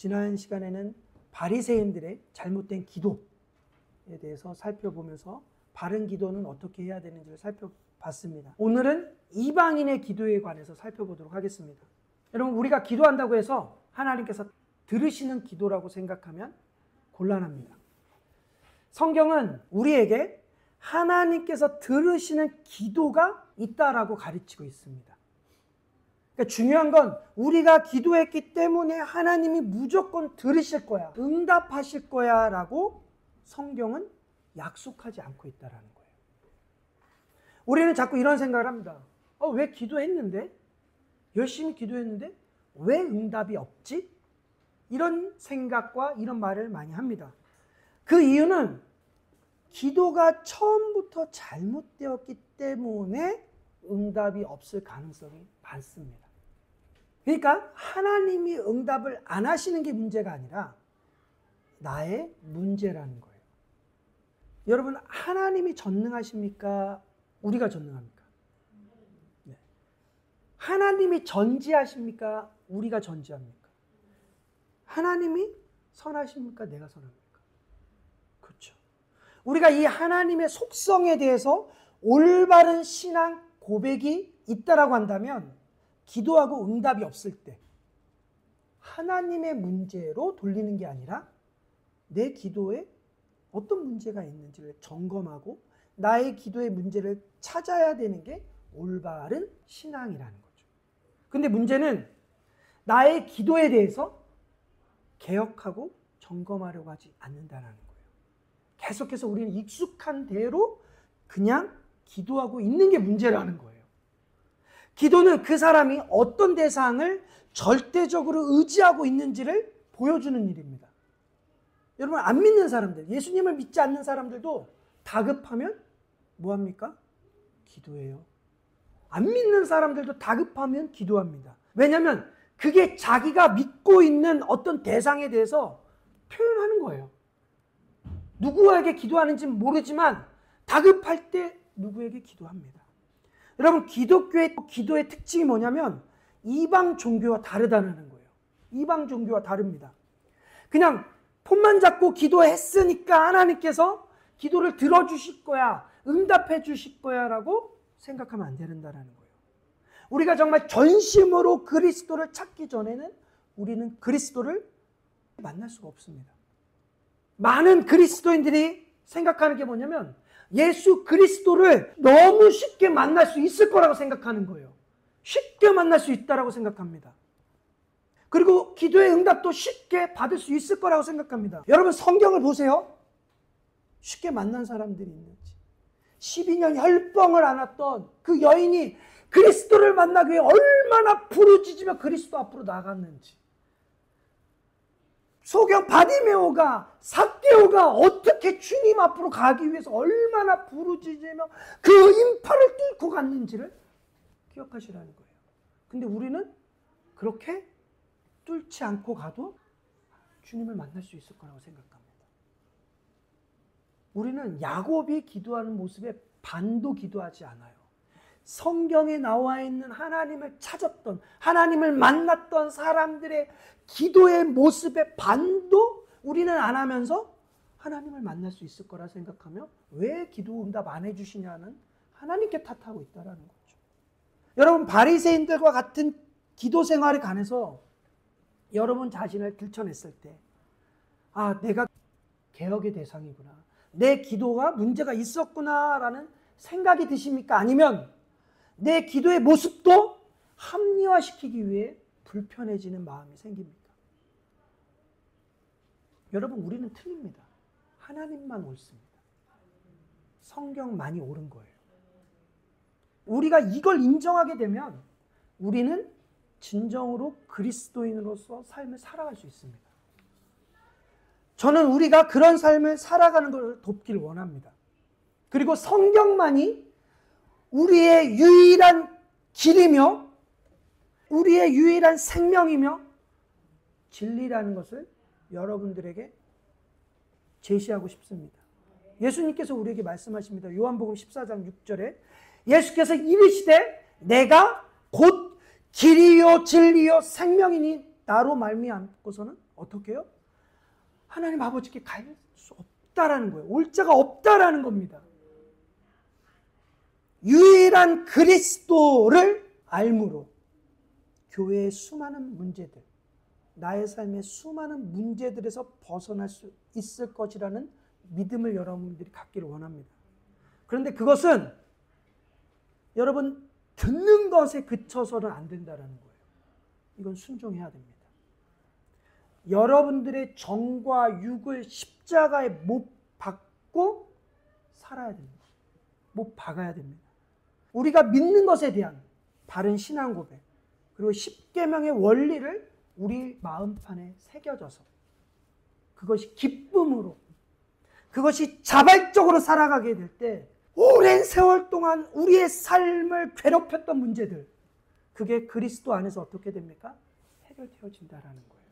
지난 시간에는 바리새인들의 잘못된 기도에 대해서 살펴보면서 바른 기도는 어떻게 해야 되는지를 살펴봤습니다. 오늘은 이방인의 기도에 관해서 살펴보도록 하겠습니다. 여러분, 우리가 기도한다고 해서 하나님께서 들으시는 기도라고 생각하면 곤란합니다. 성경은 우리에게 하나님께서 들으시는 기도가 있다라고 가르치고 있습니다. 그러니까 중요한 건 우리가 기도했기 때문에 하나님이 무조건 들으실 거야, 응답하실 거야 라고 성경은 약속하지 않고 있다는 거예요. 우리는 자꾸 이런 생각을 합니다. 왜 기도했는데? 열심히 기도했는데 왜 응답이 없지? 이런 생각과 이런 말을 많이 합니다. 그 이유는 기도가 처음부터 잘못되었기 때문에 응답이 없을 가능성이 많습니다. 그러니까 하나님이 응답을 안 하시는 게 문제가 아니라 나의 문제라는 거예요. 여러분, 하나님이 전능하십니까? 우리가 전능합니까? 네. 하나님이 전지하십니까? 우리가 전지합니까? 하나님이 선하십니까? 내가 선합니까? 그렇죠. 우리가 이 하나님의 속성에 대해서 올바른 신앙 고백이 있다라고 한다면 기도하고 응답이 없을 때 하나님의 문제로 돌리는 게 아니라 내 기도에 어떤 문제가 있는지를 점검하고 나의 기도의 문제를 찾아야 되는 게 올바른 신앙이라는 거죠. 근데 문제는 나의 기도에 대해서 개혁하고 점검하려고 하지 않는다는 거예요. 계속해서 우리는 익숙한 대로 그냥 기도하고 있는 게 문제라는 거예요. 기도는 그 사람이 어떤 대상을 절대적으로 의지하고 있는지를 보여주는 일입니다. 여러분, 안 믿는 사람들, 예수님을 믿지 않는 사람들도 다급하면 뭐합니까? 기도해요. 안 믿는 사람들도 다급하면 기도합니다. 왜냐하면 그게 자기가 믿고 있는 어떤 대상에 대해서 표현하는 거예요. 누구에게 기도하는지는 모르지만 다급할 때 누구에게 기도합니다. 여러분, 기독교의 기도의 특징이 뭐냐면 이방 종교와 다르다는 거예요. 이방 종교와 다릅니다. 그냥 폰만 잡고 기도했으니까 하나님께서 기도를 들어주실 거야, 응답해 주실 거야 라고 생각하면 안 된다는 거예요. 우리가 정말 전심으로 그리스도를 찾기 전에는 우리는 그리스도를 만날 수가 없습니다. 많은 그리스도인들이 생각하는 게 뭐냐면 예수 그리스도를 너무 쉽게 만날 수 있을 거라고 생각하는 거예요. 쉽게 만날 수 있다라고 생각합니다. 그리고 기도의 응답도 쉽게 받을 수 있을 거라고 생각합니다. 여러분, 성경을 보세요. 쉽게 만난 사람들이 있는지. 12년 혈병을 앓았던 그 여인이 그리스도를 만나기 위해 얼마나 부르짖으며 그리스도 앞으로 나갔는지. 소경 바디메오가, 삭개오가 어떻게 주님 앞으로 가기 위해서 얼마나 부르짖으며 그 인파를 뚫고 갔는지를 기억하시라는 거예요. 근데 우리는 그렇게 뚫지 않고 가도 주님을 만날 수 있을 거라고 생각합니다. 우리는 야곱이 기도하는 모습에 반도 기도하지 않아요. 성경에 나와 있는 하나님을 찾았던, 하나님을 만났던 사람들의 기도의 모습에 반도 우리는 안 하면서 하나님을 만날 수 있을 거라 생각하며 왜 기도 응답 안 해주시냐는 하나님께 탓하고 있다는 거죠. 여러분, 바리새인들과 같은 기도 생활에 관해서 여러분 자신을 들춰냈을 때, 내가 개혁의 대상이구나, 내 기도가 문제가 있었구나 라는 생각이 드십니까? 아니면 내 기도의 모습도 합리화시키기 위해 불편해지는 마음이 생깁니까? 여러분, 우리는 틀립니다. 하나님만 옳습니다. 성경만이 옳은 거예요. 우리가 이걸 인정하게 되면 우리는 진정으로 그리스도인으로서 삶을 살아갈 수 있습니다. 저는 우리가 그런 삶을 살아가는 것을 돕길 원합니다. 그리고 성경만이 우리의 유일한 길이며 우리의 유일한 생명이며 진리라는 것을 여러분들에게 제시하고 싶습니다. 예수님께서 우리에게 말씀하십니다. 요한복음 14장 6절에 예수께서 이르시되 내가 곧 길이요 진리요 생명이니 나로 말미암고서는 어떻게 해요? 하나님 아버지께 갈 수 없다라는 거예요. 올 자가 없다라는 겁니다. 유일한 그리스도를 알므로 교회의 수많은 문제들, 나의 삶의 수많은 문제들에서 벗어날 수 있을 것이라는 믿음을 여러분들이 갖기를 원합니다. 그런데 그것은 여러분 듣는 것에 그쳐서는 안 된다는 거예요. 이건 순종해야 됩니다. 여러분들의 정과 육을 십자가에 못 박고 살아야 됩니다. 못 박아야 됩니다. 우리가 믿는 것에 대한 바른 신앙 고백, 그리고 십계명의 원리를 우리 마음판에 새겨져서 그것이 기쁨으로, 그것이 자발적으로 살아가게 될 때 오랜 세월 동안 우리의 삶을 괴롭혔던 문제들, 그게 그리스도 안에서 어떻게 됩니까? 해결되어진다라는 거예요.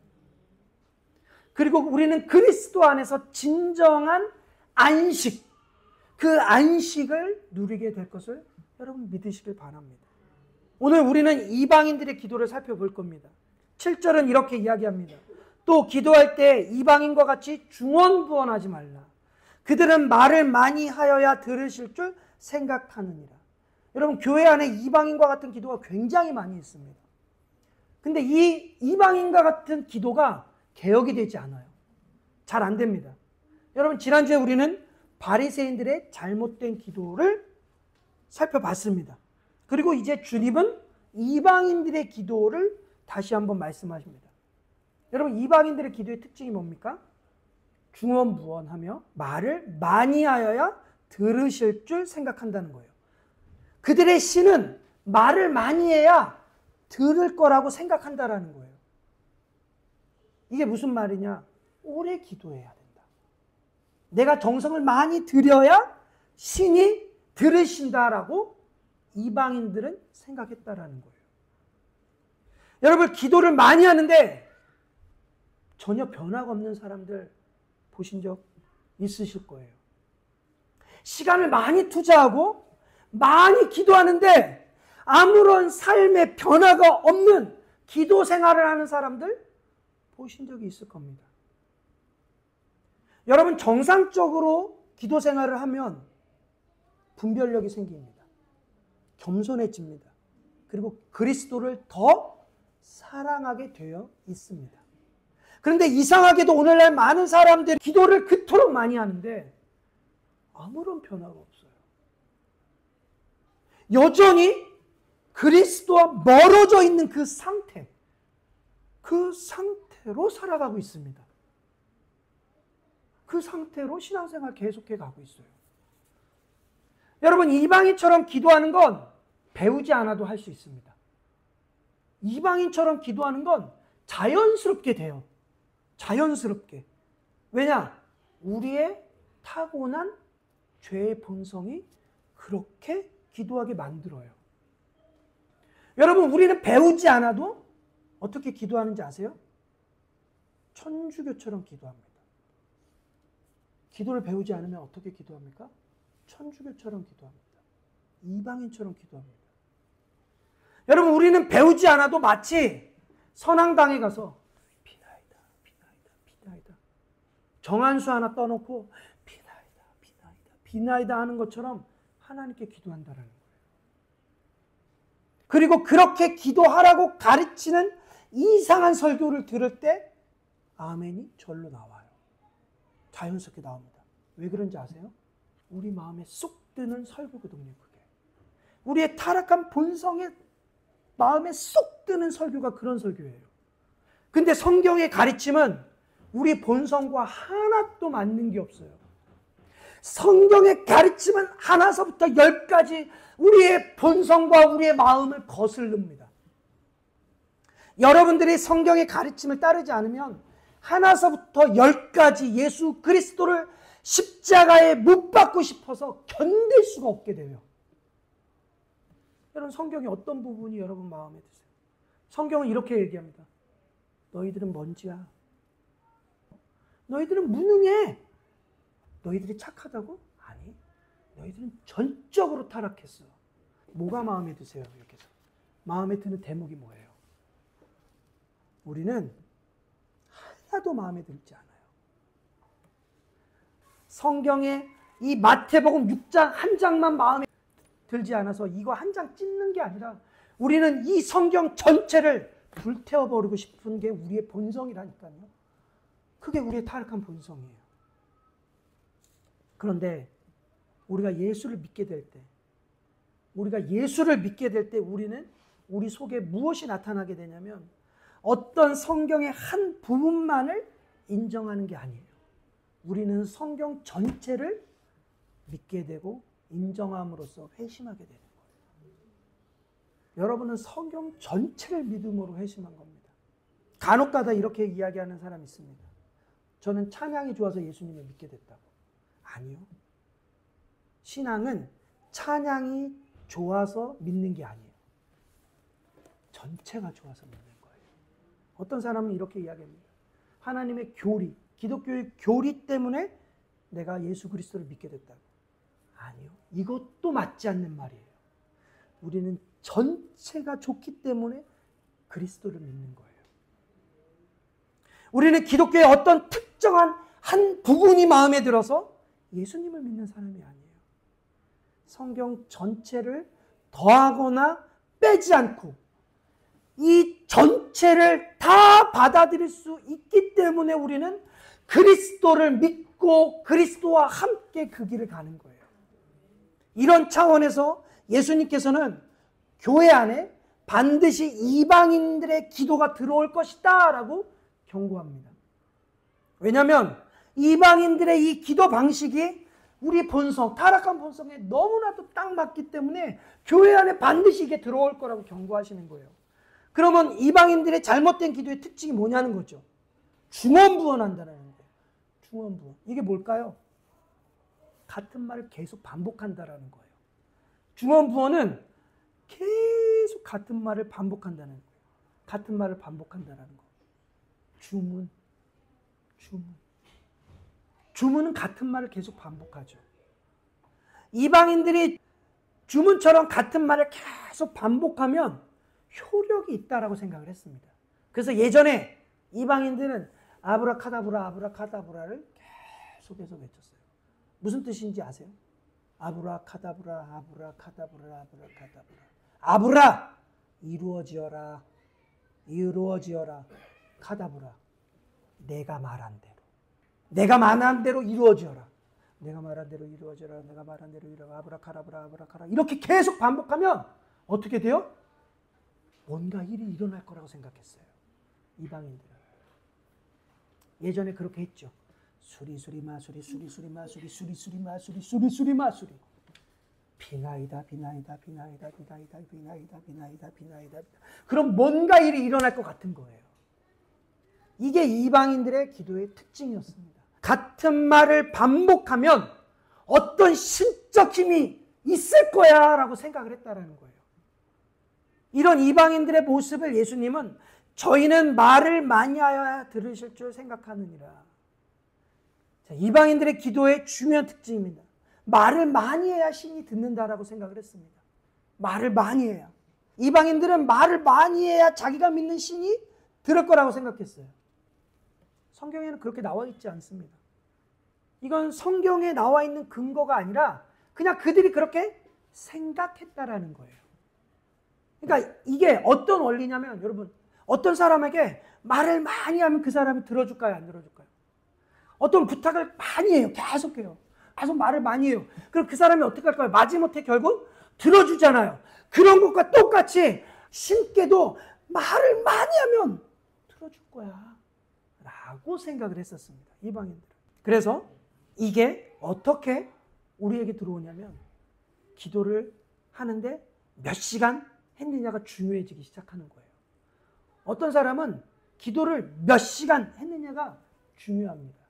그리고 우리는 그리스도 안에서 진정한 안식, 그 안식을 누리게 될 것을 여러분 믿으시길 바랍니다. 오늘 우리는 이방인들의 기도를 살펴볼 겁니다. 7절은 이렇게 이야기합니다. 또 기도할 때 이방인과 같이 중언부언하지 말라. 그들은 말을 많이 하여야 들으실 줄 생각하느니라. 여러분, 교회 안에 이방인과 같은 기도가 굉장히 많이 있습니다. 근데 이 이방인과 같은 기도가 개혁이 되지 않아요. 잘 안 됩니다. 여러분, 지난주에 우리는 바리새인들의 잘못된 기도를 살펴봤습니다. 그리고 이제 주님은 이방인들의 기도를 다시 한번 말씀하십니다. 여러분, 이방인들의 기도의 특징이 뭡니까? 중언부언하며 말을 많이 하여야 들으실 줄 생각한다는 거예요. 그들의 신은 말을 많이 해야 들을 거라고 생각한다라는 거예요. 이게 무슨 말이냐? 오래 기도해야 된다. 내가 정성을 많이 들여야 신이 들으신다라고 이방인들은 생각했다라는 거예요. 여러분, 기도를 많이 하는데 전혀 변화가 없는 사람들 보신 적 있으실 거예요. 시간을 많이 투자하고 많이 기도하는데 아무런 삶의 변화가 없는 기도 생활을 하는 사람들 보신 적이 있을 겁니다. 여러분, 정상적으로 기도 생활을 하면 분별력이 생깁니다. 겸손해집니다. 그리고 그리스도를 더 사랑하게 되어 있습니다. 그런데 이상하게도 오늘날 많은 사람들이 기도를 그토록 많이 하는데 아무런 변화가 없어요. 여전히 그리스도와 멀어져 있는 그 상태로 살아가고 있습니다. 그 상태로 신앙생활 계속해 가고 있어요. 여러분, 이방인처럼 기도하는 건 배우지 않아도 할 수 있습니다. 이방인처럼 기도하는 건 자연스럽게 돼요. 자연스럽게. 왜냐? 우리의 타고난 죄의 본성이 그렇게 기도하게 만들어요. 여러분, 우리는 배우지 않아도 어떻게 기도하는지 아세요? 천주교처럼 기도합니다. 기도를 배우지 않으면 어떻게 기도합니까? 천주교처럼 기도합니다. 이방인처럼 기도합니다. 여러분, 우리는 배우지 않아도 마치 선앙당에 가서 비나이다, 비나이다, 비나이다, 정한수 하나 떠놓고 비나이다, 비나이다, 비나이다 하는 것처럼 하나님께 기도한다라는 거예요. 그리고 그렇게 기도하라고 가르치는 이상한 설교를 들을 때 아멘이 절로 나와요. 자연스럽게 나옵니다. 왜 그런지 아세요? 우리 마음에 쏙 드는 설교거든요, 그게. 우리의 타락한 본성에 마음에 쏙 드는 설교가 그런 설교예요. 근데 성경의 가르침은 우리 본성과 하나도 맞는 게 없어요. 성경의 가르침은 하나서부터 10까지 우리의 본성과 우리의 마음을 거슬릅니다. 여러분들이 성경의 가르침을 따르지 않으면 하나서부터 10까지 예수 그리스도를 십자가에 못 박고 싶어서 견딜 수가 없게 돼요. 여러분, 성경의 어떤 부분이 여러분 마음에 드세요? 성경은 이렇게 얘기합니다. 너희들은 먼지야. 너희들은 무능해. 너희들이 착하다고? 아니, 너희들은 전적으로 타락했어. 뭐가 마음에 드세요? 이렇게 해서. 마음에 드는 대목이 뭐예요? 우리는 하나도 마음에 들지 않아요. 성경에 이 마태복음 6장 한 장만 마음에 들지 않아서 이거 한 장 찢는 게 아니라 우리는 이 성경 전체를 불태워버리고 싶은 게 우리의 본성이라니까요. 그게 우리의 타락한 본성이에요. 그런데 우리가 예수를 믿게 될 때, 우리는 우리 속에 무엇이 나타나게 되냐면 어떤 성경의 한 부분만을 인정하는 게 아니에요. 우리는 성경 전체를 믿게 되고 인정함으로써 회심하게 되는 거예요. 여러분은 성경 전체를 믿음으로 회심한 겁니다. 간혹가다 이렇게 이야기하는 사람이 있습니다. 저는 찬양이 좋아서 예수님을 믿게 됐다고. 아니요. 신앙은 찬양이 좋아서 믿는 게 아니에요. 전체가 좋아서 믿는 거예요. 어떤 사람은 이렇게 이야기합니다. 하나님의 교리, 기독교의 교리 때문에 내가 예수 그리스도를 믿게 됐다고. 아니요. 이것도 맞지 않는 말이에요. 우리는 전체가 좋기 때문에 그리스도를 믿는 거예요. 우리는 기독교의 어떤 특정한 한 부분이 마음에 들어서 예수님을 믿는 사람이 아니에요. 성경 전체를 더하거나 빼지 않고 이 전체를 다 받아들일 수 있기 때문에 우리는 그리스도를 믿고 그리스도와 함께 그 길을 가는 거예요. 이런 차원에서 예수님께서는 교회 안에 반드시 이방인들의 기도가 들어올 것이다 라고 경고합니다. 왜냐하면 이방인들의 이 기도 방식이 우리 본성, 타락한 본성에 너무나도 딱 맞기 때문에 교회 안에 반드시 이게 들어올 거라고 경고하시는 거예요. 그러면 이방인들의 잘못된 기도의 특징이 뭐냐는 거죠. 중언부언한다는 거예요. 중언부언. 이게 뭘까요? 같은 말을 계속 반복한다는 거예요. 중언부언은 계속 같은 말을 반복한다는 거예요. 같은 말을 반복한다는 거. 주문은 같은 말을 계속 반복하죠. 이방인들이 주문처럼 같은 말을 계속 반복하면 효력이 있다라고 생각을 했습니다. 그래서 예전에 이방인들은 아브라카다브라 아브라카다브라를 계속해서 외쳤어요. 무슨 뜻인지 아세요? 아브라카다브라 아브라카다브라 아브라카다브라. 아브라 이루어지어라 이루어지어라. 카다브라 내가 말한 대로. 내가 말한 대로 이루어지어라. 내가 말한 대로 이루어져라. 내가 말한 대로 이루어라. 아브라카다브라 아브라카다. 이렇게 계속 반복하면 어떻게 돼요? 뭔가 일이 일어날 거라고 생각했어요. 이방인들은. 예전에 그렇게 했죠. 수리수리 마수리 수리수리 마수리 수리수리 마수리 수리수리 마수리. 비나이다 비나이다 비나이다 비나이다 비나이다 비나이다 비나이다. 그럼 뭔가 일이 일어날 것 같은 거예요. 이게 이방인들의 기도의 특징이었습니다. 같은 말을 반복하면 어떤 신적 힘이 있을 거야 라고 생각을 했다라는 거예요. 이런 이방인들의 모습을 예수님은 저희는 말을 많이 하여야 들으실 줄 생각하느니라. 자, 이방인들의 기도의 중요한 특징입니다. 말을 많이 해야 신이 듣는다라고 생각을 했습니다. 말을 많이 해야. 이방인들은 말을 많이 해야 자기가 믿는 신이 들을 거라고 생각했어요. 성경에는 그렇게 나와 있지 않습니다. 이건 성경에 나와 있는 근거가 아니라 그냥 그들이 그렇게 생각했다라는 거예요. 그러니까 이게 어떤 원리냐면 여러분 어떤 사람에게 말을 많이 하면 그 사람이 들어줄까요? 안 들어줄까요? 어떤 부탁을 많이 해요. 계속해요. 계속 말을 많이 해요. 그럼 그 사람이 어떻게 할까요? 마지못해 결국 들어주잖아요. 그런 것과 똑같이 신께도 말을 많이 하면 들어줄 거야 라고 생각을 했었습니다. 이방인들은. 그래서 이게 어떻게 우리에게 들어오냐면 기도를 하는데 몇 시간 했느냐가 중요해지기 시작하는 거예요. 어떤 사람은 기도를 몇 시간 했느냐가 중요합니다.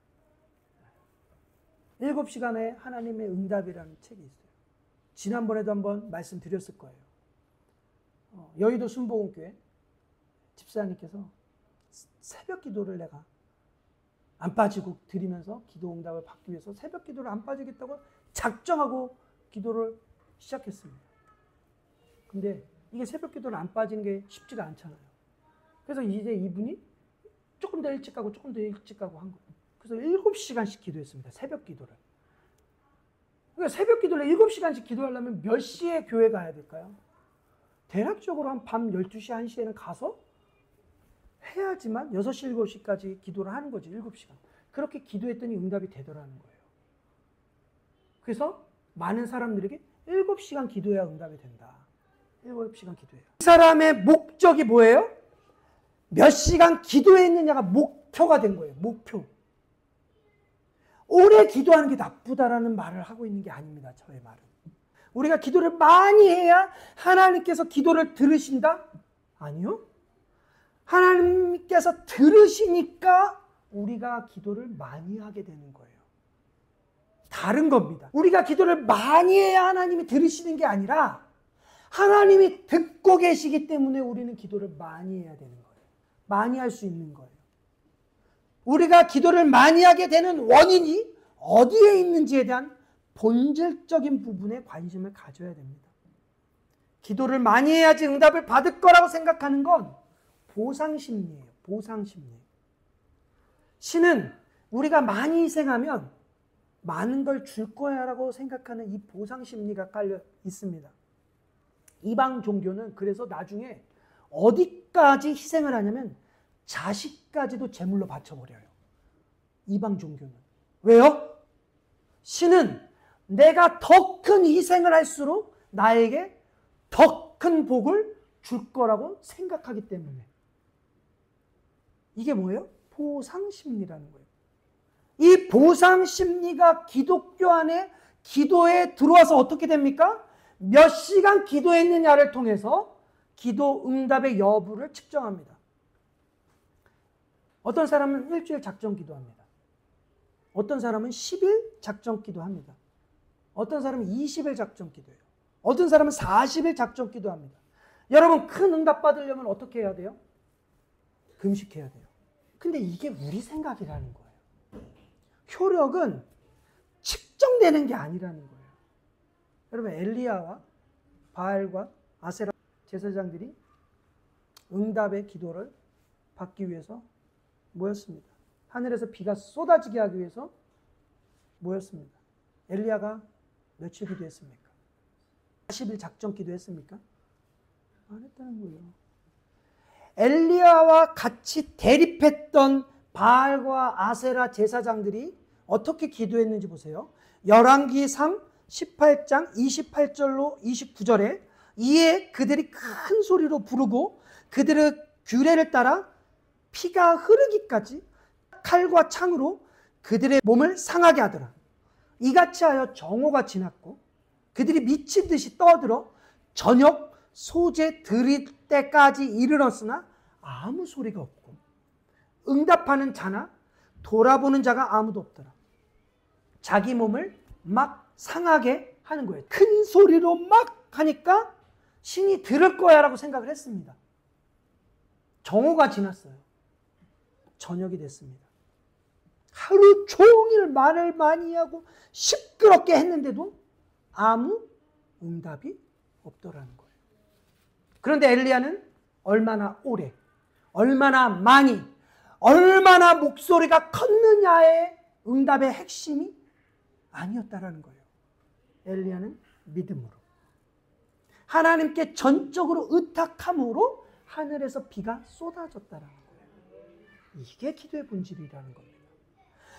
7시간의 하나님의 응답이라는 책이 있어요. 지난번에도 한번 말씀드렸을 거예요. 여의도 순복음교회 집사님께서 새벽 기도를 내가 안 빠지고 드리면서 기도 응답을 받기 위해서 새벽 기도를 안 빠지겠다고 작정하고 기도를 시작했습니다. 근데 이게 새벽 기도를 안 빠지는 게 쉽지가 않잖아요. 그래서 이제 이분이 조금 더 일찍 가고 조금 더 일찍 가고 한 거예요. 그래서 7시간씩 기도했습니다. 새벽 기도를. 그러니까 새벽 기도를 7시간씩 기도하려면 몇 시에 교회 가야 될까요? 대략적으로 한 밤 12시, 1시에는 가서 해야지만 6시, 7시까지 기도를 하는 거지, 7시간. 그렇게 기도했더니 응답이 되더라는 거예요. 그래서 많은 사람들에게 7시간 기도해야 응답이 된다. 7시간 기도해요. 이 사람의 목적이 뭐예요? 몇 시간 기도했느냐가 목표가 된 거예요. 목표. 오래 기도하는 게 나쁘다라는 말을 하고 있는 게 아닙니다. 저의 말은. 우리가 기도를 많이 해야 하나님께서 기도를 들으신다? 아니요. 하나님께서 들으시니까 우리가 기도를 많이 하게 되는 거예요. 다른 겁니다. 우리가 기도를 많이 해야 하나님이 들으시는 게 아니라 하나님이 듣고 계시기 때문에 우리는 기도를 많이 해야 되는 거예요. 많이 할 수 있는 거예요. 우리가 기도를 많이 하게 되는 원인이 어디에 있는지에 대한 본질적인 부분에 관심을 가져야 됩니다. 기도를 많이 해야지 응답을 받을 거라고 생각하는 건 보상심리예요. 보상심리. 신은 우리가 많이 희생하면 많은 걸 줄 거야 라고 생각하는 이 보상심리가 깔려 있습니다. 이방 종교는 그래서 나중에 어디까지 희생을 하냐면 자식까지도 제물로 바쳐버려요. 이방 종교는. 왜요? 신은 내가 더 큰 희생을 할수록 나에게 더 큰 복을 줄 거라고 생각하기 때문에. 이게 뭐예요? 보상심리라는 거예요. 이 보상심리가 기독교 안에 기도에 들어와서 어떻게 됩니까? 몇 시간 기도했느냐를 통해서 기도 응답의 여부를 측정합니다. 어떤 사람은 일주일 작정 기도합니다. 어떤 사람은 10일 작정 기도합니다. 어떤 사람은 20일 작정 기도해요. 어떤 사람은 40일 작정 기도합니다. 여러분, 큰 응답 받으려면 어떻게 해야 돼요? 금식해야 돼요. 근데 이게 우리 생각이라는 거예요. 효력은 측정되는 게 아니라는 거예요. 여러분, 엘리야와 바알과 아세라 제사장들이 응답의 기도를 받기 위해서 모였습니다. 하늘에서 비가 쏟아지게 하기 위해서 모였습니다. 엘리야가 며칠 기도했습니까? 40일 작정 기도했습니까? 안 했다는 거예요. 엘리야와 같이 대립했던 바알과 아세라 제사장들이 어떻게 기도했는지 보세요. 열왕기상 18장 28절로 29절에 이에 그들이 큰 소리로 부르고 그들의 규례를 따라 피가 흐르기까지 칼과 창으로 그들의 몸을 상하게 하더라. 이같이 하여 정오가 지났고 그들이 미친 듯이 떠들어 저녁 소재 드릴 때까지 이르렀으나 아무 소리가 없고 응답하는 자나 돌아보는 자가 아무도 없더라. 자기 몸을 막 상하게 하는 거예요. 큰 소리로 막 하니까 신이 들을 거야 라고 생각을 했습니다. 정오가 지났어요. 저녁이 됐습니다. 하루 종일 말을 많이 하고 시끄럽게 했는데도 아무 응답이 없더라는 거예요. 그런데 엘리야는 얼마나 오래, 얼마나 많이, 얼마나 목소리가 컸느냐의 응답의 핵심이 아니었다라는 거예요. 엘리야는 믿음으로, 하나님께 전적으로 의탁함으로 하늘에서 비가 쏟아졌다라는 거예요. 이게 기도의 본질이라는 겁니다.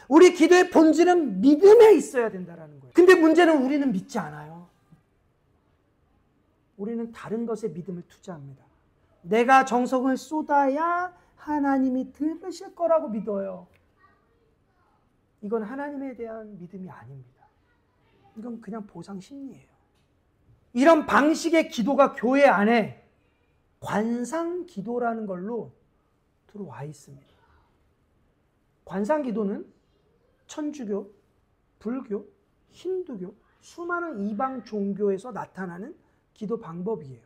우리 기도의 본질은 믿음에 있어야 된다는 거예요. 근데 문제는 우리는 믿지 않아요. 우리는 다른 것에 믿음을 투자합니다. 내가 정성을 쏟아야 하나님이 들으실 거라고 믿어요. 이건 하나님에 대한 믿음이 아닙니다. 이건 그냥 보상 심리예요. 이런 방식의 기도가 교회 안에 관상 기도라는 걸로 들어와 있습니다. 관상 기도는 천주교, 불교, 힌두교, 수많은 이방 종교에서 나타나는 기도 방법이에요.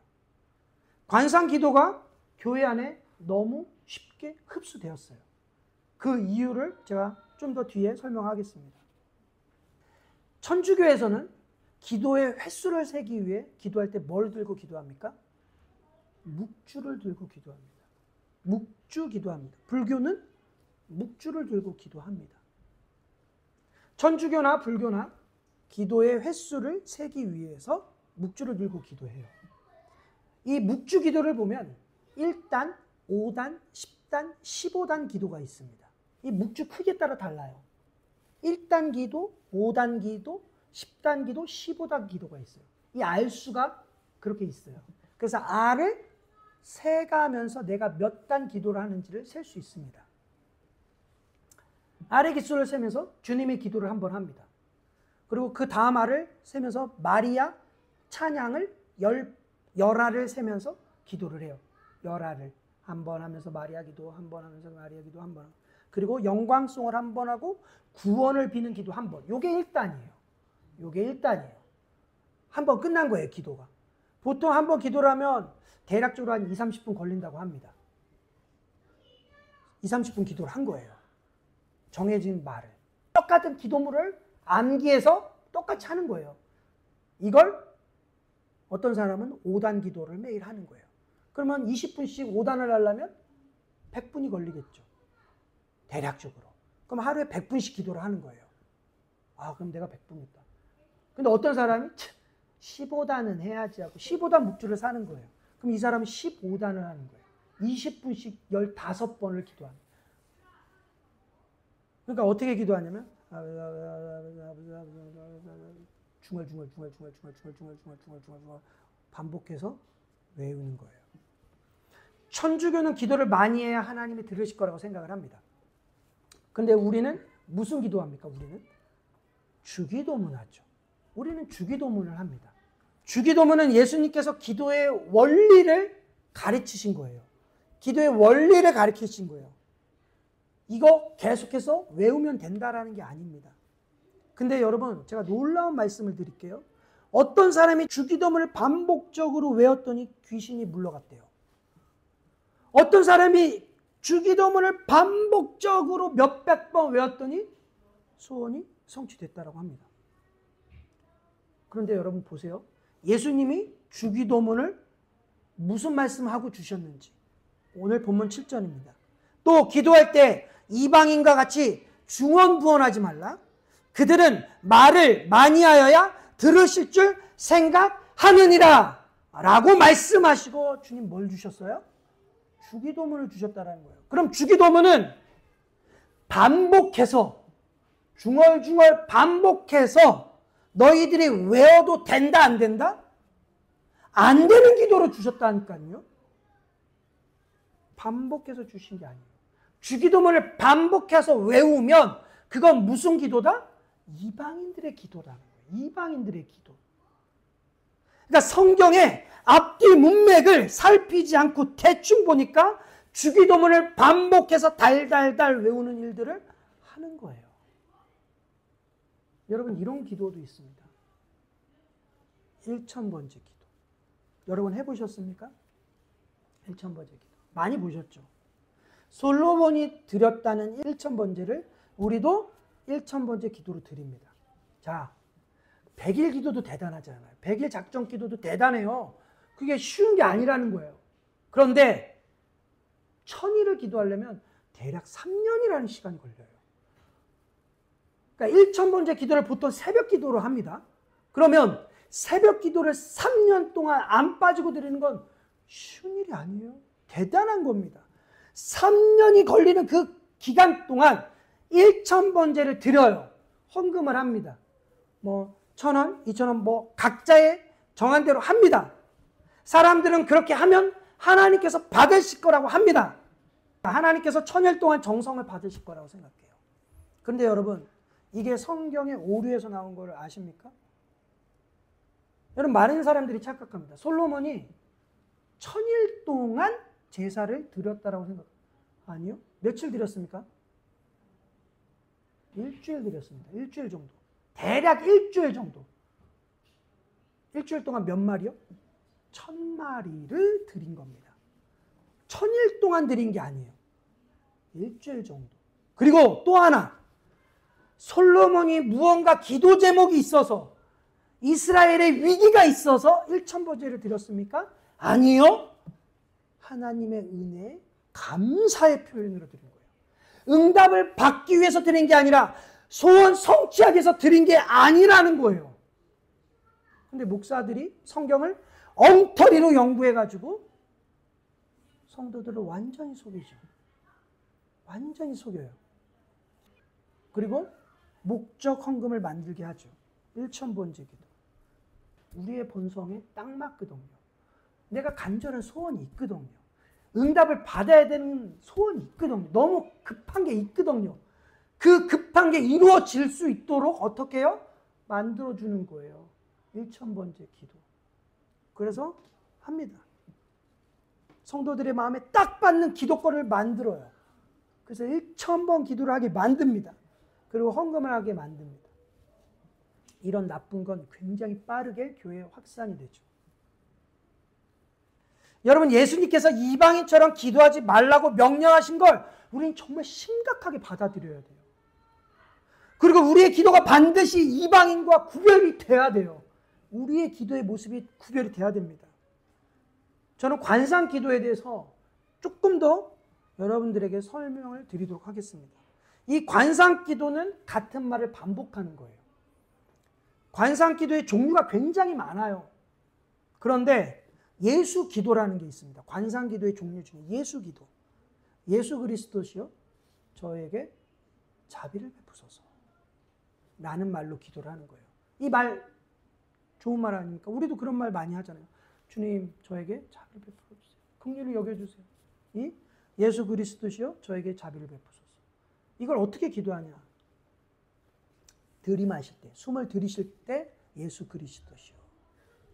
관상 기도가 교회 안에 너무 쉽게 흡수되었어요. 그 이유를 제가 좀 더 뒤에 설명하겠습니다. 천주교에서는 기도의 횟수를 세기 위해 기도할 때 뭘 들고 기도합니까? 묵주를 들고 기도합니다. 묵주 기도합니다. 불교는 묵주를 들고 기도합니다. 천주교나 불교나 기도의 횟수를 세기 위해서 묵주를 들고 기도해요. 이 묵주 기도를 보면 1단, 5단, 10단, 15단 기도가 있습니다. 이 묵주 크기에 따라 달라요. 1단 기도, 5단 기도, 10단 기도, 15단 기도가 있어요. 이 알수가 그렇게 있어요. 그래서 R을 세가면서 내가 몇 단 기도를 하는지를 셀 수 있습니다. R의 기수를 세면서 주님의 기도를 한번 합니다. 그리고 그 다음 R을 세면서 마리아 찬양을 열아를 세면서 기도를 해요. 열아를 한 번 하면서 마리아 기도, 한 번 하면서 마리아 기도 한 번. 그리고 영광송을 한 번 하고 구원을 비는 기도 한 번. 요게 1단이에요. 요게 1단이에요. 한 번 끝난 거예요, 기도가. 보통 한 번 기도를 하면 대략적으로 한 20-30분 걸린다고 합니다. 20-30분 기도를 한 거예요. 정해진 말을. 똑같은 기도물을 암기해서 똑같이 하는 거예요. 이걸 어떤 사람은 5단 기도를 매일 하는 거예요. 그러면 20분씩 5단을 하려면 100분이 걸리겠죠. 대략적으로. 그럼 하루에 100분씩 기도를 하는 거예요. 아, 그럼 내가 100분 했다. 근데 어떤 사람이 15단은 해야지 하고 15단 묵주를 사는 거예요. 그럼 이 사람은 15단을 하는 거예요. 20분씩 15번을 기도하는 거예요. 그러니까 어떻게 기도하냐면 중얼 반복해서 외우는 거예요. 천주교는 기도를 많이 해야 하나님이 들으실 거라고 생각을 합니다. 근데 우리는 무슨 기도합니까? 우리는 주기도문 하죠. 우리는 주기도문을 합니다. 주기도문은 예수님께서 기도의 원리를 가르치신 거예요. 기도의 원리를 가르치신 거예요. 이거 계속해서 외우면 된다라는 게 아닙니다. 근데 여러분, 제가 놀라운 말씀을 드릴게요. 어떤 사람이 주기도문을 반복적으로 외웠더니 귀신이 물러갔대요. 어떤 사람이 주기도문을 반복적으로 몇백 번 외웠더니 소원이 성취됐다라고 합니다. 그런데 여러분 보세요. 예수님이 주기도문을 무슨 말씀하고 주셨는지 오늘 본문 7절입니다. 또 기도할 때 이방인과 같이 중언부언하지 말라. 그들은 말을 많이 하여야 들으실 줄 생각하느니라 라고 말씀하시고 주님 뭘 주셨어요? 주기도문을 주셨다는 거예요. 그럼 주기도문은 반복해서 중얼중얼 반복해서 너희들이 외워도 된다 안 된다? 안 되는 기도로 주셨다니까요. 반복해서 주신 게 아니에요. 주기도문을 반복해서 외우면 그건 무슨 기도다? 이방인들의 기도라는 거예요. 이방인들의 기도. 그러니까 성경의 앞뒤 문맥을 살피지 않고 대충 보니까 주기도문을 반복해서 달달달 외우는 일들을 하는 거예요. 여러분 이런 기도도 있습니다. 1000번째 기도. 여러분 해보셨습니까? 1000번째 기도. 많이 보셨죠? 솔로몬이 드렸다는 1000번째를 우리도 1000번째 기도로 드립니다. 자, 100일 기도도 대단하잖아요. 100일 작정 기도도 대단해요. 그게 쉬운 게 아니라는 거예요. 그런데 1000일을 기도하려면 대략 3년이라는 시간이 걸려요. 그러니까 1000번째 기도를 보통 새벽 기도로 합니다. 그러면 새벽 기도를 3년 동안 안 빠지고 드리는 건 쉬운 일이 아니에요. 대단한 겁니다. 3년이 걸리는 그 기간 동안 1000번째를 드려요. 헌금을 합니다. 뭐 1000원, 2000원 뭐 각자의 정한 대로 합니다. 사람들은 그렇게 하면 하나님께서 받으실 거라고 합니다. 하나님께서 1000일 동안 정성을 받으실 거라고 생각해요. 그런데 여러분 이게 성경의 오류에서 나온 걸 아십니까? 여러분 많은 사람들이 착각합니다. 솔로몬이 1000일 동안 제사를 드렸다라고 생각합니다. 아니요. 며칠 드렸습니까? 일주일 드렸습니다. 일주일 정도. 대략 일주일 정도. 일주일 동안 몇 마리요? 1000마리를 드린 겁니다. 1000일 동안 드린 게 아니에요. 일주일 정도. 그리고 또 하나. 솔로몬이 무언가 기도 제목이 있어서 이스라엘의 위기가 있어서 1000번째를 드렸습니까? 아니요. 하나님의 은혜에 감사의 표현으로 드린 거예요. 응답을 받기 위해서 드린 게 아니라 소원 성취하기 위해서 드린 게 아니라는 거예요. 근데 목사들이 성경을 엉터리로 연구해가지고 성도들을 완전히 속이죠. 완전히 속여요. 그리고 목적 헌금을 만들게 하죠. 1,000번째 기도. 우리의 본성에 딱 맞거든요. 내가 간절한 소원이 있거든요. 응답을 받아야 되는 소원이 있거든요. 너무 급한 게 있거든요. 그 급한 게 이루어질 수 있도록 어떻게 해요? 만들어주는 거예요. 1,000번째 기도. 그래서 합니다. 성도들의 마음에 딱 받는 기도권을 만들어요. 그래서 1,000번 기도를 하게 만듭니다. 그리고 헌금을 하게 만듭니다. 이런 나쁜 건 굉장히 빠르게 교회에 확산이 되죠. 여러분, 예수님께서 이방인처럼 기도하지 말라고 명령하신 걸 우리는 정말 심각하게 받아들여야 돼요. 그리고 우리의 기도가 반드시 이방인과 구별이 돼야 돼요. 우리의 기도의 모습이 구별이 돼야 됩니다. 저는 관상 기도에 대해서 조금 더 여러분들에게 설명을 드리도록 하겠습니다. 이 관상 기도는 같은 말을 반복하는 거예요. 관상 기도의 종류가 굉장히 많아요. 그런데 예수 기도라는 게 있습니다. 관상 기도의 종류 중에 예수 기도. 예수 그리스도시여 저에게 자비를 베푸소서. 라는 말로 기도를 하는 거예요. 이 말 좋은 말 아닙니까? 우리도 그런 말 많이 하잖아요. 주님 저에게 자비를 베풀어 주세요. 긍휼히 여겨주세요. 이 예수 그리스도시여 저에게 자비를 베푸소서. 이걸 어떻게 기도하냐? 들이마실 때, 숨을 들이실 때 예수 그리스도시여,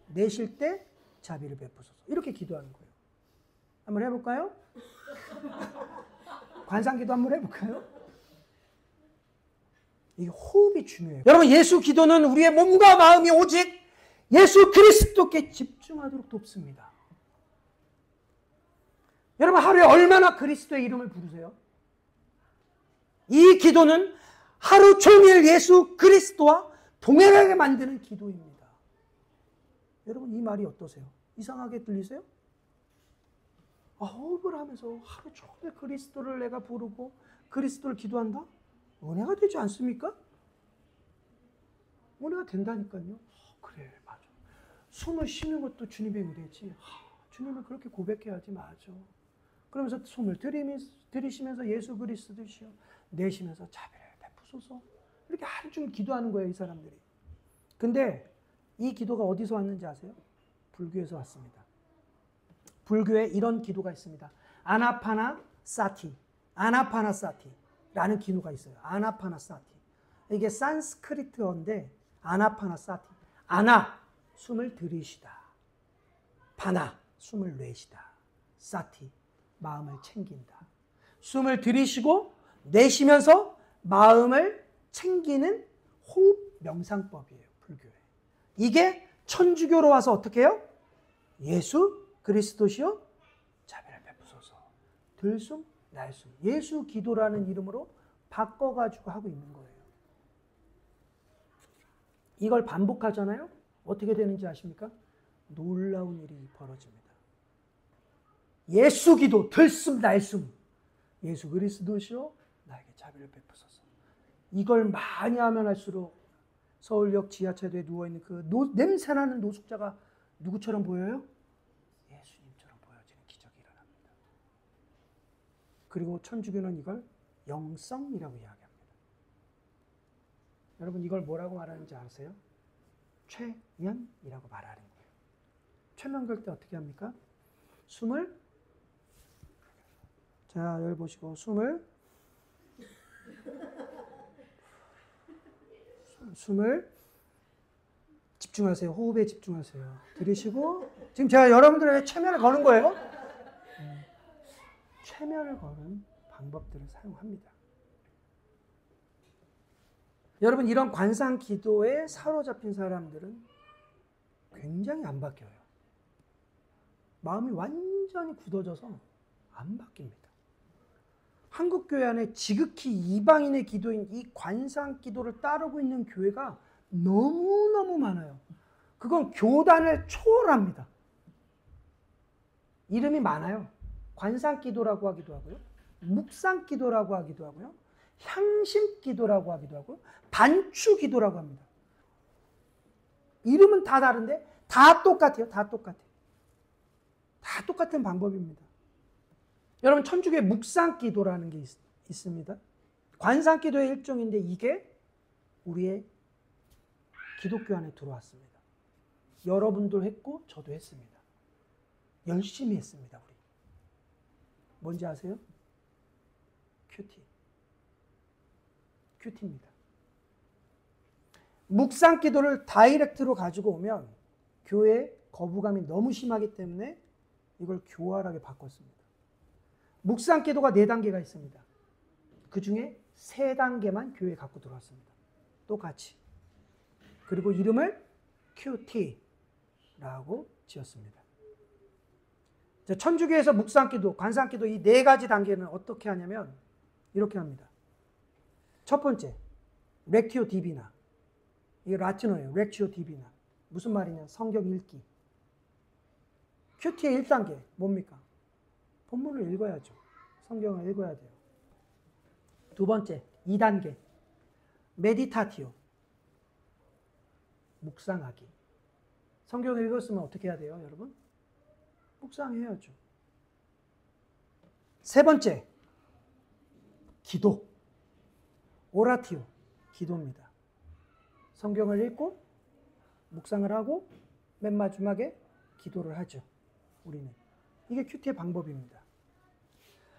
내쉴 때 자비를 베푸소서. 이렇게 기도하는 거예요. 한번 해볼까요? 관상기도 한번 해볼까요? 이게 호흡이 중요해요. 여러분, 예수 기도는 우리의 몸과 마음이 오직 예수 그리스도께 집중하도록 돕습니다. 여러분, 하루에 얼마나 그리스도의 이름을 부르세요? 이 기도는 하루 종일 예수 그리스도와 동행하게 만드는 기도입니다. 여러분, 이 말이 어떠세요? 이상하게 들리세요? 호흡을 하면서 하루 종일 그리스도를 내가 부르고 그리스도를 기도한다? 은혜가 되지 않습니까? 은혜가 된다니까요. 그래, 맞아. 숨을 쉬는 것도 주님의 은혜지. 주님을 그렇게 고백해야지, 맞아. 그러면서 숨을 들이쉬면서 예수 그리스도시여, 내쉬면서 자비를 베푸소서. 이렇게 하루 종일 기도하는 거예요, 이 사람들이. 근데 이 기도가 어디서 왔는지 아세요? 불교에서 왔습니다. 불교에 이런 기도가 있습니다. 아나파나사티. 아나파나사티라는 기도가 있어요. 아나파나사티. 이게 산스크리트어인데 아나파나사티. 아나, 숨을 들이쉬다. 파나, 숨을 내쉬다. 사티, 마음을 챙긴다. 숨을 들이쉬고 내쉬면서 마음을 챙기는 호흡 명상법이에요, 불교에. 이게 천주교로 와서 어떻게 해요? 예수 그리스도시여 자비를 베푸소서. 들숨 날숨. 예수 기도라는 이름으로 바꿔가지고 하고 있는 거예요. 이걸 반복하잖아요? 어떻게 되는지 아십니까? 놀라운 일이 벌어집니다. 예수 기도, 들숨 날숨. 예수 그리스도시여 나에게 자비를 베푸소서. 이걸 많이 하면 할수록 서울역 지하철에 누워있는 그 냄새나는 노숙자가 누구처럼 보여요? 예수님처럼 보여지는 기적이 일어납니다. 그리고 천주교는 이걸 영성이라고 이야기합니다. 여러분, 이걸 뭐라고 말하는지 아세요? 최면이라고 말하는 거예요. 최면 걸 때 어떻게 합니까? 여기 보시고 숨을 집중하세요. 호흡에 집중하세요. 들이쉬고, 지금 제가 여러분들에게 최면을 거는 거예요. 최면을 거는 방법들을 사용합니다. 여러분, 이런 관상 기도에 사로잡힌 사람들은 굉장히 안 바뀌어요. 마음이 완전히 굳어져서 안 바뀝니다. 한국 교회 안에 지극히 이방인의 기도인 이 관상 기도를 따르고 있는 교회가 너무너무 많아요. 그건 교단을 초월합니다. 이름이 많아요. 관상 기도라고 하기도 하고요. 묵상 기도라고 하기도 하고요. 향심 기도라고 하기도 하고 반추 기도라고 합니다. 이름은 다 다른데 다 똑같아요. 다 똑같아요. 다 똑같은 방법입니다. 여러분 천주교에 묵상 기도라는 게 있습니다. 관상 기도의 일종인데 이게 우리의 기독교 안에 들어왔습니다. 여러분도 했고 저도 했습니다. 열심히 했습니다. 우리. 뭔지 아세요? 큐티입니다. 묵상 기도를 다이렉트로 가지고 오면 교회에 거부감이 너무 심하기 때문에 이걸 교활하게 바꿨습니다. 묵상 기도가 4단계가 있습니다. 그 중에 3단계만 교회에 갖고 들어왔습니다. 똑같이. 그리고 이름을 큐티라고 지었습니다. 천주교에서 묵상 기도, 관상 기도 이 4가지 단계는 어떻게 하냐면 이렇게 합니다. 첫 번째, 렉티오 디비나. 이게 라틴어예요. 렉티오 디비나. 무슨 말이냐? 성경 읽기. 큐티의 1단계 뭡니까? 본문을 읽어야죠. 성경을 읽어야 돼요. 두 번째, 2단계. 메디타티오. 묵상하기. 성경을 읽었으면 어떻게 해야 돼요, 여러분? 묵상해야죠. 세 번째, 기도. 오라티오. 기도입니다. 성경을 읽고 묵상을 하고 맨 마지막에 기도를 하죠. 우리는. 이게 큐티의 방법입니다.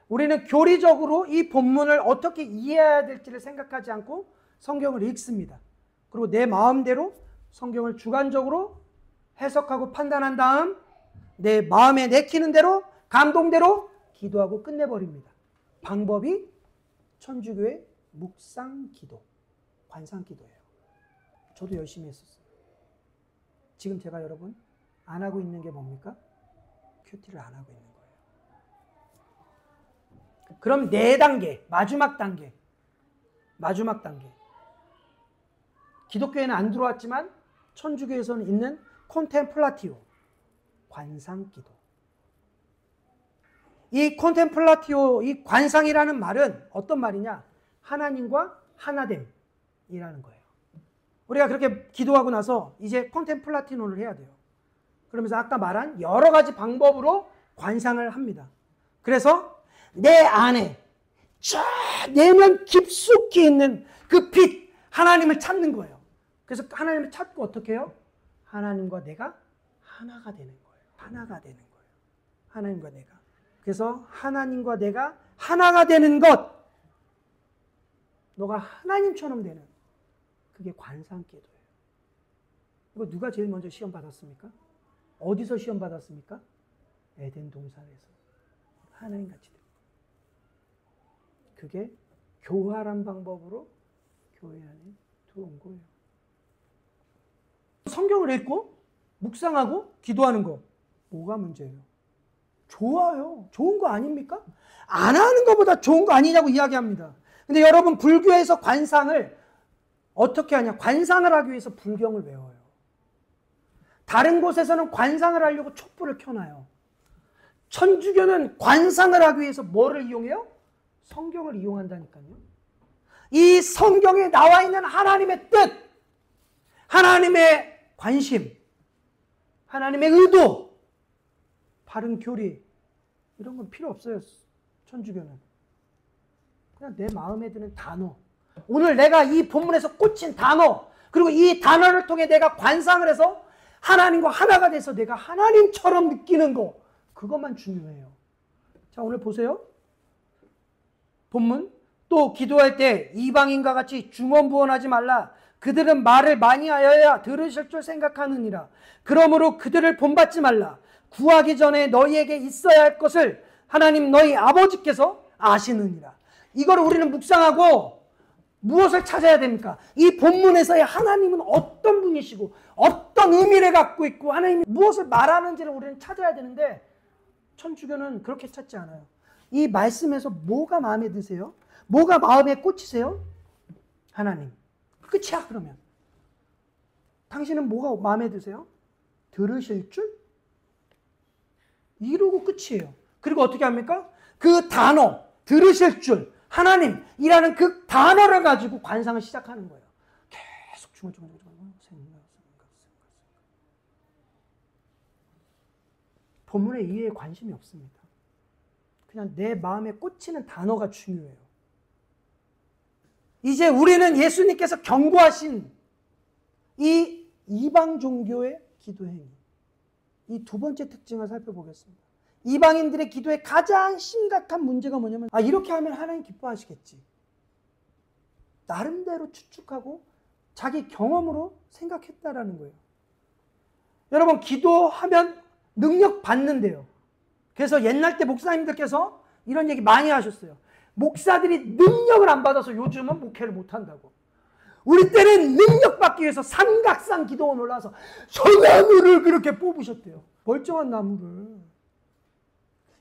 우리는 교리적으로 이 본문을 어떻게 이해해야 될지를 생각하지 않고 성경을 읽습니다. 그리고 내 마음대로 성경을 주관적으로 해석하고 판단한 다음 내 마음에 내키는 대로 감동대로 기도하고 끝내버립니다. 방법이 천주교의 묵상기도, 관상기도예요. 저도 열심히 했었어요. 지금 제가 여러분 안 하고 있는 게 뭡니까? 큐티를 안 하고 있는 거예요. 그럼 4단계, 마지막 단계. 기독교에는 안 들어왔지만 천주교에서는 있는 콘템플라티오, 관상기도. 이 콘템플라티오, 이 관상이라는 말은 어떤 말이냐? 하나님과 하나됨이라는 거예요. 우리가 그렇게 기도하고 나서 이제 콘템플라티노를 해야 돼요. 그러면서 아까 말한 여러 가지 방법으로 관상을 합니다. 그래서 내 안에 저 내면 깊숙이 있는 그 빛, 하나님을 찾는 거예요. 그래서 하나님을 찾고 어떻게 해요? 하나님과 내가 하나가 되는 거예요. 하나가 되는 거예요. 하나님과 내가. 그래서 하나님과 내가 하나가 되는 것, 너가 하나님처럼 되는, 그게 관상기도예요. 이거 누가 제일 먼저 시험 받았습니까? 어디서 시험 받았습니까? 에덴 동산에서. 하나님같이 되는. 그게 교활한 방법으로 교회 안에 들어온 거예요. 성경을 읽고 묵상하고 기도하는 거, 뭐가 문제예요? 좋아요. 좋은 거 아닙니까? 안 하는 것보다 좋은 거 아니냐고 이야기합니다. 근데 여러분, 불교에서 관상을 어떻게 하냐? 관상을 하기 위해서 불경을 외워요. 다른 곳에서는 관상을 하려고 촛불을 켜놔요. 천주교는 관상을 하기 위해서 뭐를 이용해요? 성경을 이용한다니까요. 이 성경에 나와 있는 하나님의 뜻, 하나님의 관심, 하나님의 의도, 바른 교리, 이런 건 필요 없어요. 천주교는. 그냥 내 마음에 드는 단어, 오늘 내가 이 본문에서 꽂힌 단어, 그리고 이 단어를 통해 내가 관상을 해서 하나님과 하나가 돼서 내가 하나님처럼 느끼는 거, 그것만 중요해요. 자, 오늘 보세요. 본문. 또 기도할 때 이방인과 같이 중언부언하지 말라. 그들은 말을 많이 하여야 들으실 줄 생각하느니라. 그러므로 그들을 본받지 말라. 구하기 전에 너희에게 있어야 할 것을 하나님 너희 아버지께서 아시느니라. 이걸 우리는 묵상하고 무엇을 찾아야 됩니까? 이 본문에서의 하나님은 어떤 분이시고 어떤 의미를 갖고 있고 하나님이 무엇을 말하는지를 우리는 찾아야 되는데, 천주교는 그렇게 찾지 않아요. 이 말씀에서 뭐가 마음에 드세요? 뭐가 마음에 꽂히세요? 하나님. 끝이야. 그러면 당신은 뭐가 마음에 드세요? 들으실 줄? 이러고 끝이에요. 그리고 어떻게 합니까? 그 단어, 들으실 줄, 하나님이라는 그 단어를 가지고 관상을 시작하는 거예요. 계속 생각. 본문의 이해에 관심이 없습니다. 그냥 내 마음에 꽂히는 단어가 중요해요. 이제 우리는 예수님께서 경고하신 이 이방 종교의 기도 행위, 이 두 번째 특징을 살펴보겠습니다. 이방인들의 기도의 가장 심각한 문제가 뭐냐면, 이렇게 하면 하나님 기뻐하시겠지. 나름대로 추측하고 자기 경험으로 생각했다라는 거예요. 여러분, 기도하면 능력 받는데요. 그래서 옛날 때 목사님들께서 이런 얘기 많이 하셨어요. 목사들이 능력을 안 받아서 요즘은 목회를 못 한다고. 우리 때는 능력 받기 위해서 삼각산 기도원 올라와서 소나무를 그렇게 뽑으셨대요. 멀쩡한 나무를.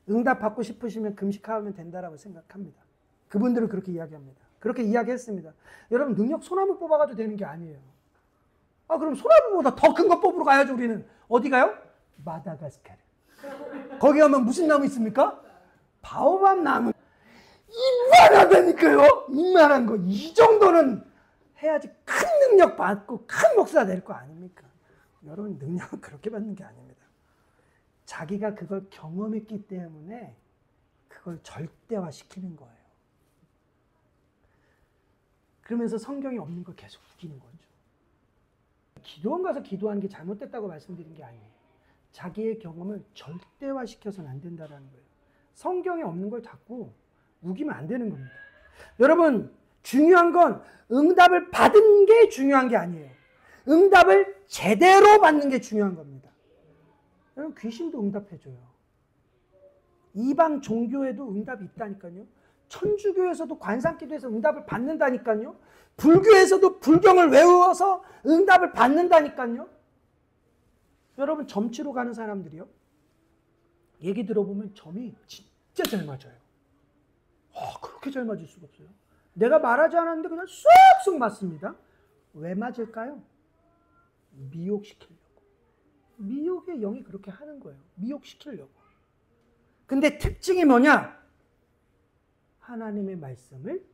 응답 받고 싶으시면 금식하면 된다라고 생각합니다. 그분들은 그렇게 이야기합니다. 그렇게 이야기했습니다. 여러분, 능력 소나무 뽑아가지고 되는 게 아니에요. 그럼 소나무보다 더 큰 거 뽑으러 가야죠. 우리는 어디 가요? 마다가스카르. 거기 가면 무슨 나무 있습니까? 바오밥 나무. 이만하다니까요. 이만한 거. 이 정도는 해야지 큰 능력 받고 큰 목사가 될 거 아닙니까? 여러분, 능력은 그렇게 받는 게 아닙니다. 자기가 그걸 경험했기 때문에 그걸 절대화시키는 거예요. 그러면서 성경에 없는 걸 계속 우기는 거죠. 기도원 가서 기도하는 게 잘못됐다고 말씀드린 게 아니에요. 자기의 경험을 절대화시켜서는 안 된다는 거예요. 성경에 없는 걸 자꾸 우기면 안 되는 겁니다. 여러분, 중요한 건 응답을 받은 게 중요한 게 아니에요. 응답을 제대로 받는 게 중요한 겁니다. 여러분, 귀신도 응답해줘요. 이방 종교에도 응답이 있다니까요. 천주교에서도 관상기도에서 응답을 받는다니까요. 불교에서도 불경을 외워서 응답을 받는다니까요. 여러분, 점치러 가는 사람들이요, 얘기 들어보면 점이 진짜 잘 맞아요. 그렇게 잘 맞을 수가 없어요. 내가 말하지 않았는데 그냥 쏙쏙 맞습니다. 왜 맞을까요? 미혹시키려고. 미혹의 영이 그렇게 하는 거예요. 미혹시키려고. 근데 특징이 뭐냐? 하나님의 말씀을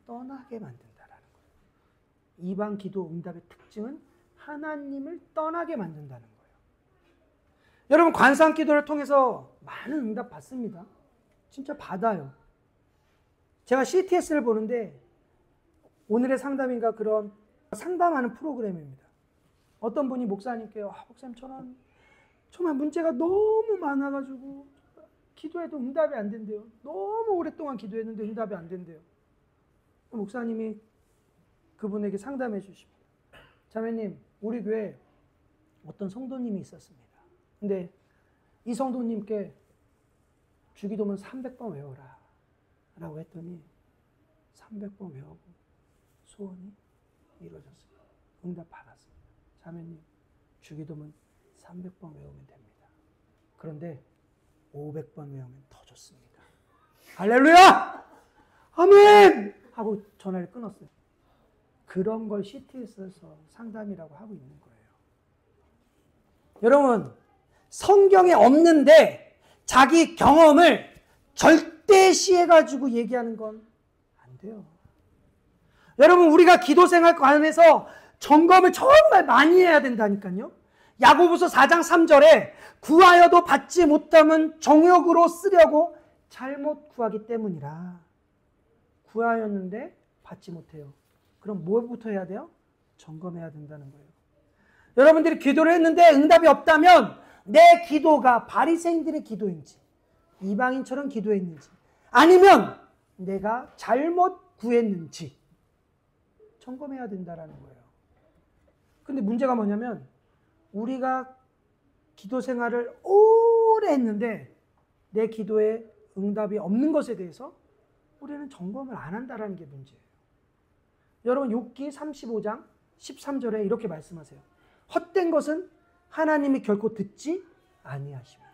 떠나게 만든다라는 거예요. 이방 기도 응답의 특징은 하나님을 떠나게 만든다는 거예요. 여러분, 관상 기도를 통해서 많은 응답 받습니다. 진짜 받아요. 제가 CTS를 보는데 오늘의 상담인가 그런 상담하는 프로그램입니다. 어떤 분이 목사님께 목사님, 저는 정말 문제가 너무 많아가지고 기도해도 응답이 안 된대요. 너무 오랫동안 기도했는데 응답이 안 된대요. 목사님이 그분에게 상담해 주십니다. 자매님, 우리 교회에 어떤 성도님이 있었습니다. 근데 이 성도님께 주기도문 300번 외워라 라고 했더니 300번 외우고 소원이 이루어졌습니다. 응답 받았습니다. 자매님, 주기도문 300번 외우면 됩니다. 그런데 500번 외우면 더 좋습니다. 할렐루야! 아멘! 하고 전화를 끊었어요. 그런 걸 CTS에서 상담이라고 하고 있는 거예요. 여러분, 성경에 없는데 자기 경험을 절대시해가지고 얘기하는 건 안 돼요. 여러분, 우리가 기도 생활 관해서 점검을 정말 많이 해야 된다니까요. 야고보서 4장 3절에 구하여도 받지 못하면 정욕으로 쓰려고 잘못 구하기 때문이라. 구하였는데 받지 못해요. 그럼 뭐부터 해야 돼요? 점검해야 된다는 거예요. 여러분들이 기도를 했는데 응답이 없다면 내 기도가 바리새인들의 기도인지 이방인처럼 기도했는지 아니면 내가 잘못 구했는지 점검해야 된다는 거예요. 근데 문제가 뭐냐면 우리가 기도 생활을 오래 했는데 내 기도에 응답이 없는 것에 대해서 우리는 점검을 안 한다는 게 문제예요. 여러분, 욥기 35장 13절에 이렇게 말씀하세요. 헛된 것은 하나님이 결코 듣지 아니하십니다.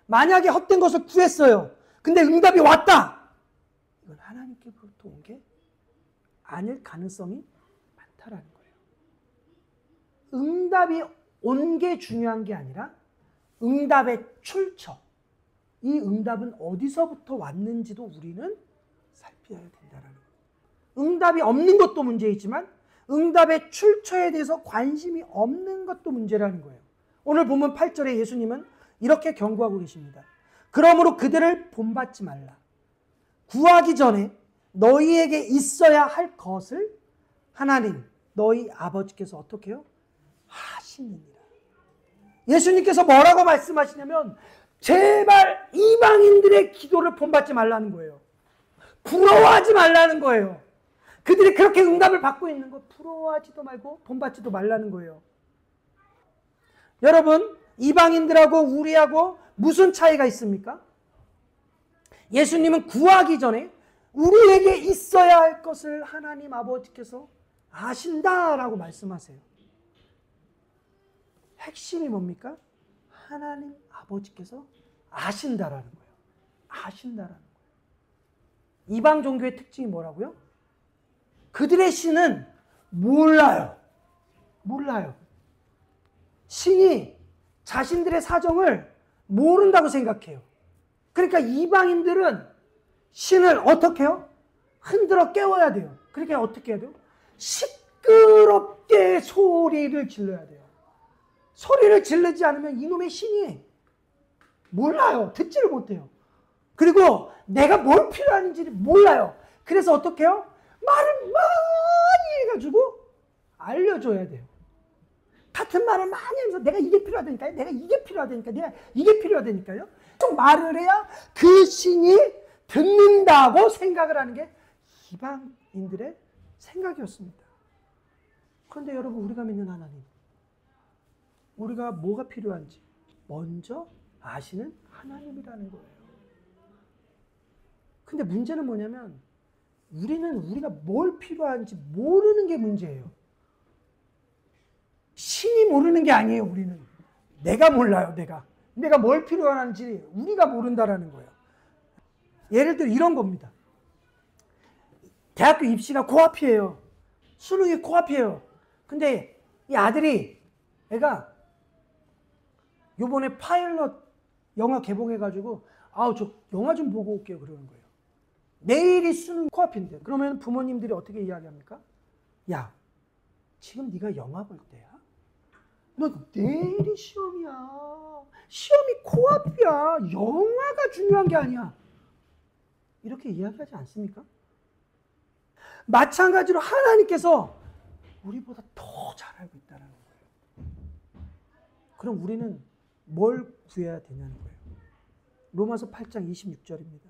만약에 헛된 것을 구했어요. 근데 응답이 왔다. 이건 하나님께로부터 온 게 아닐 가능성이 많다라는 거예요. 응답이 온 게 중요한 게 아니라 응답의 출처, 이 응답은 어디서부터 왔는지도 우리는 살펴야 된다는 거예요. 응답이 없는 것도 문제이지만 응답의 출처에 대해서 관심이 없는 것도 문제라는 거예요. 오늘 본문 8절에 예수님은 이렇게 경고하고 계십니다. 그러므로 그들을 본받지 말라. 구하기 전에 너희에게 있어야 할 것을 하나님 너희 아버지께서 어떻게 해요? 하시느니라. 예수님께서 뭐라고 말씀하시냐면 제발 이방인들의 기도를 본받지 말라는 거예요. 부러워하지 말라는 거예요. 그들이 그렇게 응답을 받고 있는 거 부러워하지도 말고 본받지도 말라는 거예요. 여러분, 이방인들하고 우리하고 무슨 차이가 있습니까? 예수님은 구하기 전에 우리에게 있어야 할 것을 하나님 아버지께서 아신다라고 말씀하세요. 핵심이 뭡니까? 하나님 아버지께서 아신다라는 거예요. 아신다라는 거예요. 이방 종교의 특징이 뭐라고요? 그들의 신은 몰라요. 몰라요. 신이 자신들의 사정을 모른다고 생각해요. 그러니까 이방인들은 신을 어떻게 해요? 흔들어 깨워야 돼요. 그러니까 어떻게 해야 돼요? 시끄럽게 소리를 질러야 돼요. 소리를 지르지 않으면 이놈의 신이 몰라요. 듣지를 못해요. 그리고 내가 뭘 필요한지를 몰라요. 그래서 어떻게 해요? 말을 많이 해가지고 알려줘야 돼요. 같은 말을 많이 하면서 내가 이게 필요하다니까요. 내가 이게 필요하다니까요. 내가 이게 필요하다니까요. 좀 말을 해야 그 신이 듣는다고 생각을 하는 게 이방인들의 생각이었습니다. 그런데 여러분, 우리가 믿는 하나님, 우리가 뭐가 필요한지 먼저 아시는 하나님이라는 거예요. 근데 문제는 뭐냐면 우리가 뭘 필요한지 모르는 게 문제예요. 신이 모르는 게 아니에요. 우리는 내가 몰라요. 내가 뭘 필요한지 우리가 모른다라는 거예요. 예를 들어 이런 겁니다. 대학교 입시가 코앞이에요. 수능이 코앞이에요. 근데 이 아들이 애가 요번에 파일럿 영화 개봉해가지고 저 영화 좀 보고 올게요 그러는 거예요. 내일이 수능 코앞인데 그러면 부모님들이 어떻게 이야기합니까? 야, 지금 네가 영화 볼 때야? 너 내일이 시험이야. 시험이 코앞이야. 영화가 중요한 게 아니야. 이렇게 이야기하지 않습니까? 마찬가지로 하나님께서 우리보다 더 잘 알고 있다는 거예요. 그럼 우리는 뭘 구해야 되냐는 거예요. 로마서 8장 26절입니다.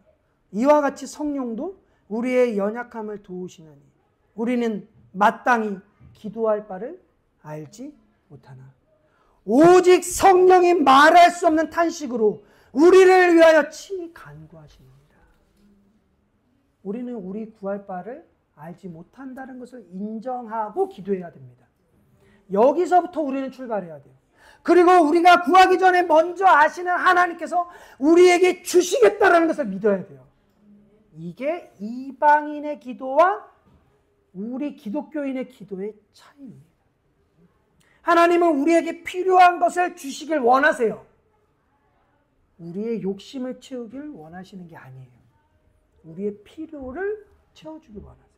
이와 같이 성령도 우리의 연약함을 도우시나니 우리는 마땅히 기도할 바를 알지 못하나 오직 성령이 말할 수 없는 탄식으로 우리를 위하여 친히 간구하십니다. 우리는 우리 구할 바를 알지 못한다는 것을 인정하고 기도해야 됩니다. 여기서부터 우리는 출발해야 돼요. 그리고 우리가 구하기 전에 먼저 아시는 하나님께서 우리에게 주시겠다라는 것을 믿어야 돼요. 이게 이방인의 기도와 우리 기독교인의 기도의 차이입니다. 하나님은 우리에게 필요한 것을 주시길 원하세요. 우리의 욕심을 채우길 원하시는 게 아니에요. 우리의 필요를 채워주길 원하세요.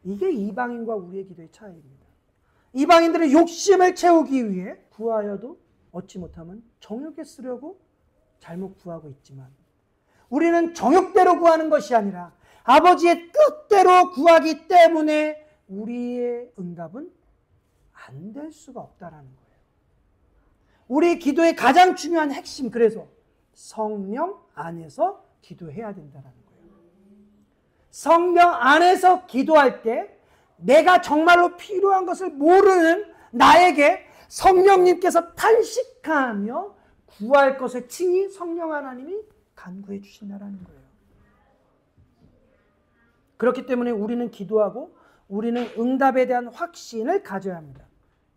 이게 이방인과 우리의 기도의 차이입니다. 이방인들은 욕심을 채우기 위해 구하여도 얻지 못하면 정욕에 쓰려고 잘못 구하고 있지만 우리는 정욕대로 구하는 것이 아니라 아버지의 뜻대로 구하기 때문에 우리의 응답은 안 될 수가 없다라는 거예요. 우리 기도의 가장 중요한 핵심, 그래서 성령 안에서 기도해야 된다는 거예요. 성령 안에서 기도할 때 내가 정말로 필요한 것을 모르는 나에게 성령님께서 탄식하며 구할 것을 친히 성령 하나님이 간구해 주신다는 거예요. 그렇기 때문에 우리는 기도하고 우리는 응답에 대한 확신을 가져야 합니다.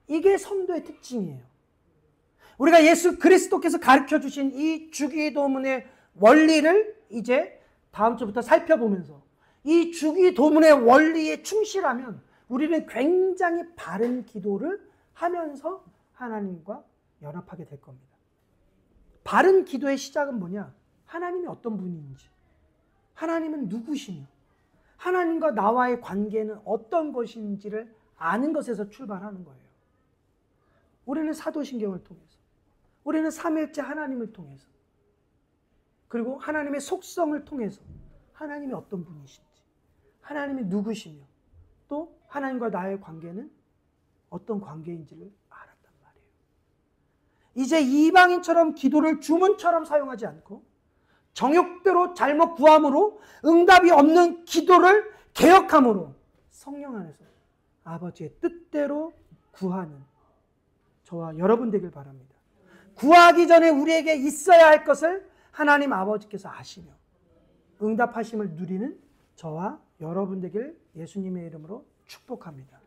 이게 성도의 특징이에요. 우리가 예수 그리스도께서 가르쳐 주신 이 주기도문의 원리를 이제 다음 주부터 살펴보면서 이 주기도문의 원리에 충실하면 우리는 굉장히 바른 기도를 하면서 하나님과 연합하게 될 겁니다. 바른 기도의 시작은 뭐냐? 하나님이 어떤 분인지, 하나님은 누구시며, 하나님과 나와의 관계는 어떤 것인지를 아는 것에서 출발하는 거예요. 우리는 사도신경을 통해서, 우리는 삼일째 하나님을 통해서, 그리고 하나님의 속성을 통해서 하나님이 어떤 분이신지, 하나님이 누구시며, 또 하나님과 나의 관계는 어떤 관계인지를 알았단 말이에요. 이제 이방인처럼 기도를 주문처럼 사용하지 않고 정욕대로 잘못 구함으로 응답이 없는 기도를 개혁함으로 성령 안에서 아버지의 뜻대로 구하는 저와 여러분 되길 바랍니다. 구하기 전에 우리에게 있어야 할 것을 하나님 아버지께서 아시며 응답하심을 누리는 저와 여러분 되길 예수님의 이름으로 축복합니다.